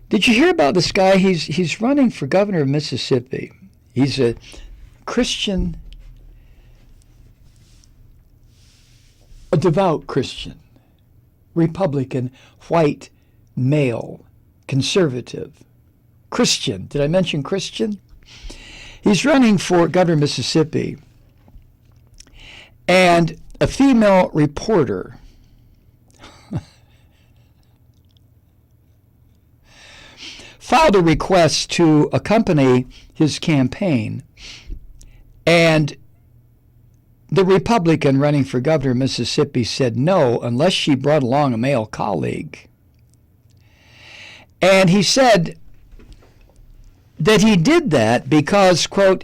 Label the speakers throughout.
Speaker 1: Did you hear about this guy? He's running for governor of Mississippi. He's a Christian, a devout Christian, Republican, white, male, conservative, Christian. Did I mention Christian? He's running for governor of Mississippi. And a female reporter filed a request to accompany his campaign, and the Republican running for governor of Mississippi said no unless she brought along a male colleague. And he said that he did that because, quote,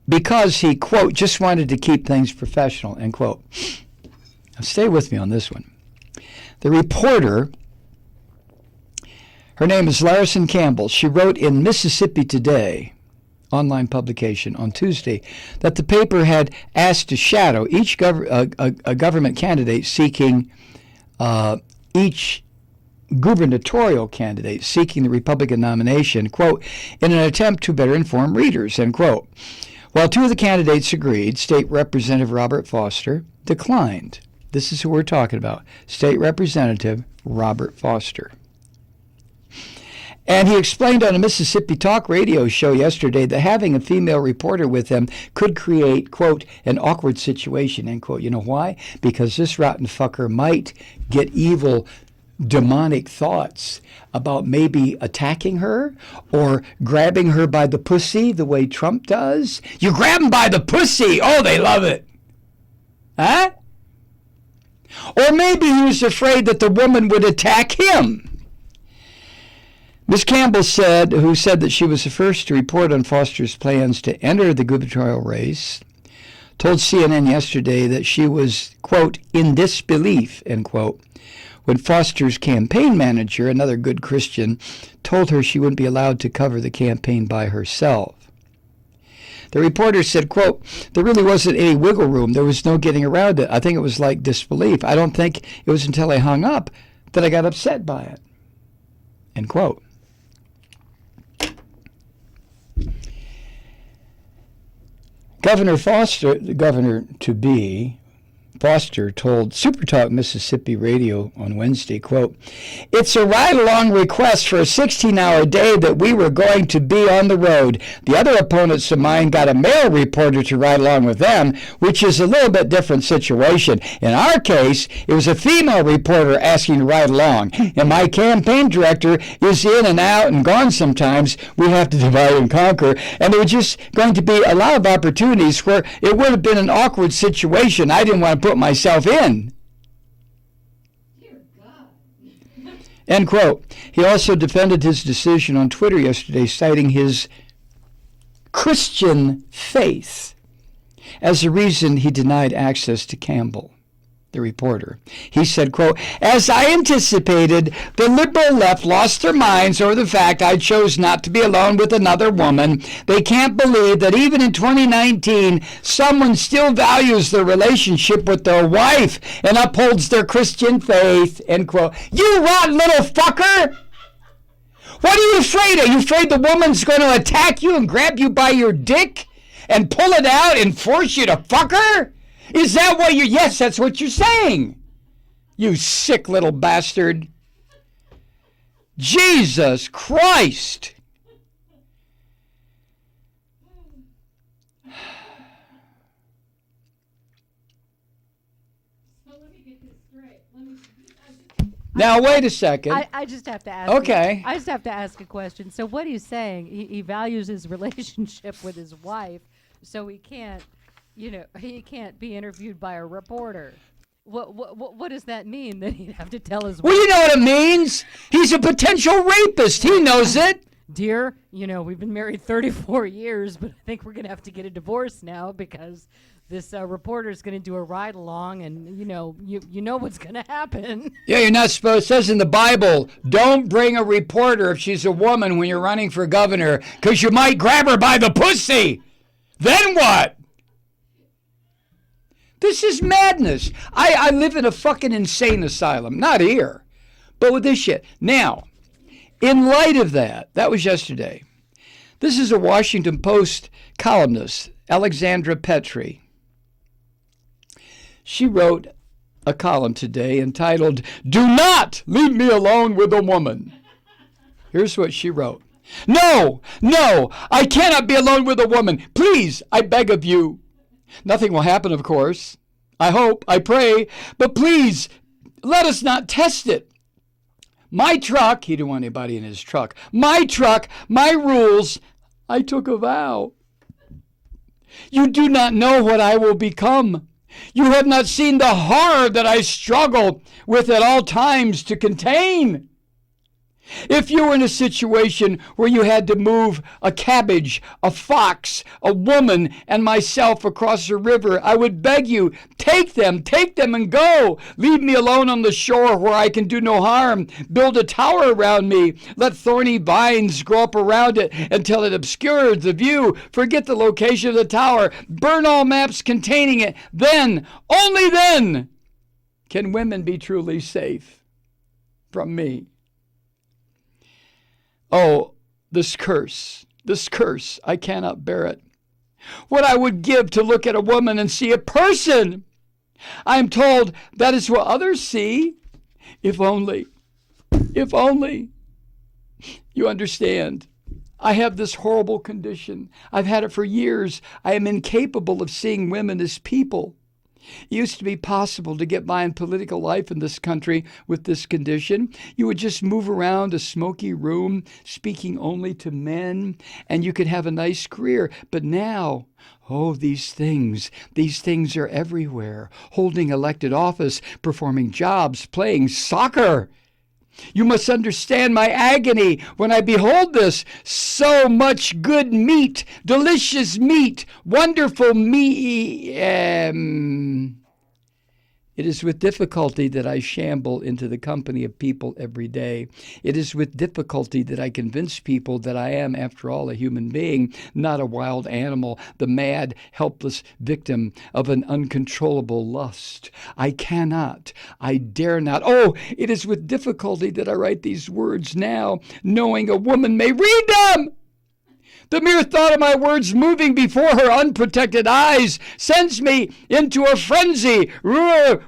Speaker 1: because he, quote, just wanted to keep things professional, end quote. Now stay with me on this one. The reporter, her name is Larison Campbell. She wrote in Mississippi Today, online publication, on Tuesday, that the paper had asked to shadow each a government candidate seeking each gubernatorial candidate seeking the Republican nomination, quote, in an attempt to better inform readers, end quote. While two of the candidates agreed, State Representative Robert Foster declined. This is who we're talking about, State Representative Robert Foster. And he explained on a Mississippi talk radio show yesterday that having a female reporter with him could create, quote, an awkward situation, end quote. You know why? Because this rotten fucker might get evil, demonic thoughts about maybe attacking her or grabbing her by the pussy the way Trump does. You grab them by the pussy. Oh, they love it. Huh? Or maybe he was afraid that the woman would attack him. Ms. Campbell who said that she was the first to report on Foster's plans to enter the gubernatorial race, told CNN yesterday that she was, quote, in disbelief, end quote, when Foster's campaign manager, another good Christian, told her she wouldn't be allowed to cover the campaign by herself. The reporter said, quote, there really wasn't any wiggle room. There was no getting around it. I think it was like disbelief. I don't think it was until I hung up that I got upset by it, end quote. Governor Foster, the governor-to-be, Foster told SuperTalk Mississippi Radio on Wednesday, quote, it's a ride-along request for a 16-hour day that we were going to be on the road. The other opponents of mine got a male reporter to ride along with them, which is a little bit different situation. In our case, it was a female reporter asking to ride along, and my campaign director is in and out and gone sometimes. We have to divide and conquer, and there were just going to be a lot of opportunities where it would have been an awkward situation. I didn't want to put myself in. Dear God. End quote. He also defended his decision on Twitter yesterday, citing his Christian faith as the reason he denied access to Campbell, the reporter. He said, quote, as I anticipated, the liberal left lost their minds over the fact I chose not to be alone with another woman. They can't believe that even in 2019, someone still values their relationship with their wife and upholds their Christian faith, end quote. You rotten little fucker! What are you afraid of? Are you afraid the woman's going to attack you and grab you by your dick and pull it out and force you to fuck her? Is that what you're... Yes, that's what you're saying. You sick little bastard. Jesus Christ.
Speaker 2: So let me get this straight.
Speaker 1: Now, wait a second.
Speaker 2: I just have to ask.
Speaker 1: Okay.
Speaker 2: I just have to ask a question. So what he's saying, he values his relationship with his wife, so he can't... he can't be interviewed by a reporter. What does that mean? That he'd have to tell his wife?
Speaker 1: Well, you know what it means. He's a potential rapist. He knows it.
Speaker 2: Dear, we've been married 34 years, but I think we're going to have to get a divorce now because this reporter's going to do a ride along, and you know what's going to happen.
Speaker 1: Yeah, you're not supposed. It says in the Bible, don't bring a reporter if she's a woman when you're running for governor, because you might grab her by the pussy. Then what? This is madness. I live in a fucking insane asylum. Not here, but with this shit. Now, In light of that, that was yesterday. This is a Washington Post columnist, Alexandra Petri. She wrote a column today entitled, "Do Not Leave Me Alone with a Woman." Here's what she wrote. No, I cannot be alone with a woman. Please, I beg of you. Nothing will happen, of course. I hope, I pray, but please, let us not test it. My truck, he didn't want anybody in his truck. My truck, my rules, I took a vow. You do not know what I will become. You have not seen the horror that I struggle with at all times to contain. If you were in a situation where you had to move a cabbage, a fox, a woman, and myself across a river, I would beg you, take them and go. Leave me alone on the shore where I can do no harm. Build a tower around me. Let thorny vines grow up around it until it obscures the view. Forget the location of the tower. Burn all maps containing it. Then, only then, can women be truly safe from me. Oh, this curse, I cannot bear it. What I would give to look at a woman and see a person. I am told that is what others see. If only. You understand. I have this horrible condition. I've had it for years. I am incapable of seeing women as people. It used to be possible to get by in political life in this country with this condition. You would just move around a smoky room, speaking only to men, and you could have a nice career. But now, these things are everywhere. Holding elected office, performing jobs, playing soccer. You must understand my agony when I behold this. So much good meat, delicious meat, wonderful meat. It is with difficulty that I shamble into the company of people every day. It is with difficulty that I convince people that I am, after all, a human being, not a wild animal, the mad, helpless victim of an uncontrollable lust. I cannot, I dare not. It is with difficulty that I write these words now, knowing a woman may read them. The mere thought of my words moving before her unprotected eyes sends me into a frenzy. No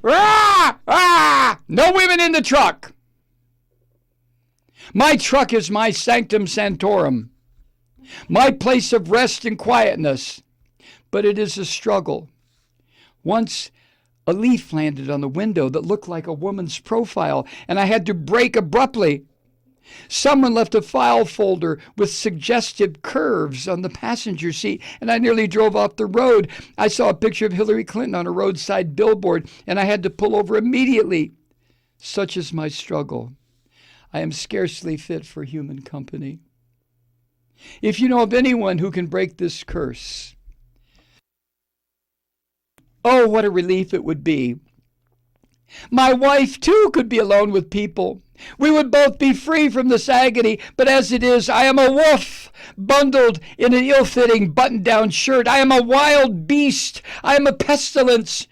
Speaker 1: women in the truck. My truck is my sanctum sanctorum, my place of rest and quietness. But it is a struggle. Once a leaf landed on the window that looked like a woman's profile, and I had to brake abruptly. Someone left a file folder with suggestive curves on the passenger seat, and I nearly drove off the road. I saw a picture of Hillary Clinton on a roadside billboard, and I had to pull over immediately. Such is my struggle. I am scarcely fit for human company. If you know of anyone who can break this curse, what a relief it would be. My wife, too, could be alone with people. We would both be free from this agony, but as it is, I am a wolf, bundled in an ill-fitting button-down shirt. I am a wild beast. I am a pestilence.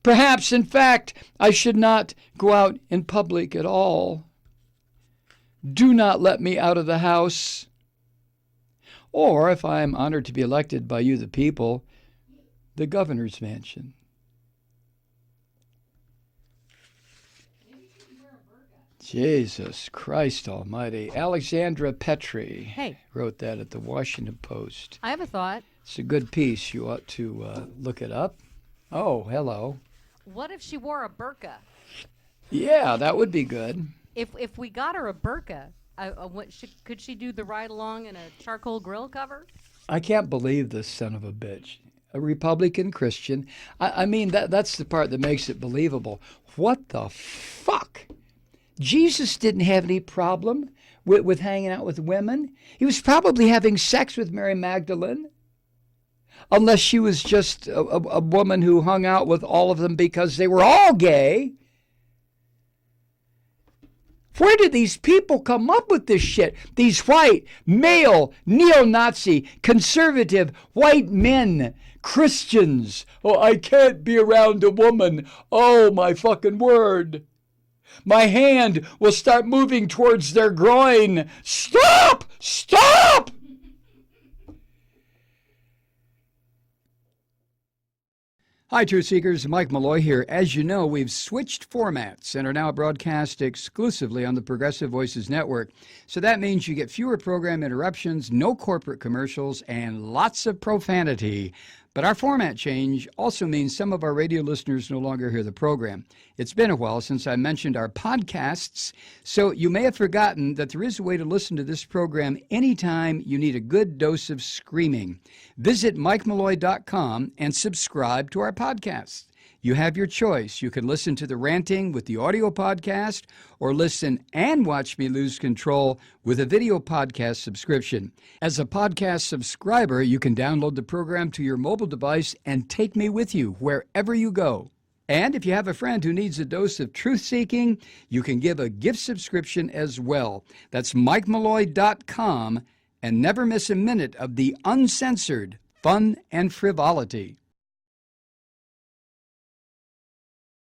Speaker 1: Perhaps, in fact, I should not go out in public at all. Do not let me out of the house. Or, if I am honored to be elected by you, the people, the governor's mansion. Jesus Christ Almighty. Alexandra Petri wrote that at the Washington Post.
Speaker 2: I have a thought.
Speaker 1: It's a good piece. You ought to look it up. Oh, hello.
Speaker 2: What if she wore a burqa?
Speaker 1: Yeah, that would be good.
Speaker 2: If we got her a burqa, could she do the ride along in a charcoal grill cover?
Speaker 1: I can't believe this son of a bitch. A Republican Christian. I mean, that's the part that makes it believable. What the fuck? Jesus didn't have any problem with hanging out with women. He was probably having sex with Mary Magdalene, unless she was just a woman who hung out with all of them because they were all gay. Where did these people come up with this shit? These white, male, neo-Nazi, conservative, white men, Christians. I can't be around a woman. Oh, my fucking word. My hand will start moving towards their groin. Stop! Stop! Hi, Truth Seekers. Mike Malloy here. As you know, we've switched formats and are now broadcast exclusively on the Progressive Voices Network. So that means you get fewer program interruptions, no corporate commercials, and lots of profanity. But our format change also means some of our radio listeners no longer hear the program. It's been a while since I mentioned our podcasts, so you may have forgotten that there is a way to listen to this program anytime you need a good dose of screaming. Visit MikeMalloy.com and subscribe to our podcasts. You have your choice. You can listen to the ranting with the audio podcast or listen and watch me lose control with a video podcast subscription. As a podcast subscriber, you can download the program to your mobile device and take me with you wherever you go. And if you have a friend who needs a dose of truth-seeking, you can give a gift subscription as well. That's MikeMalloy.com, and never miss a minute of the uncensored fun and frivolity.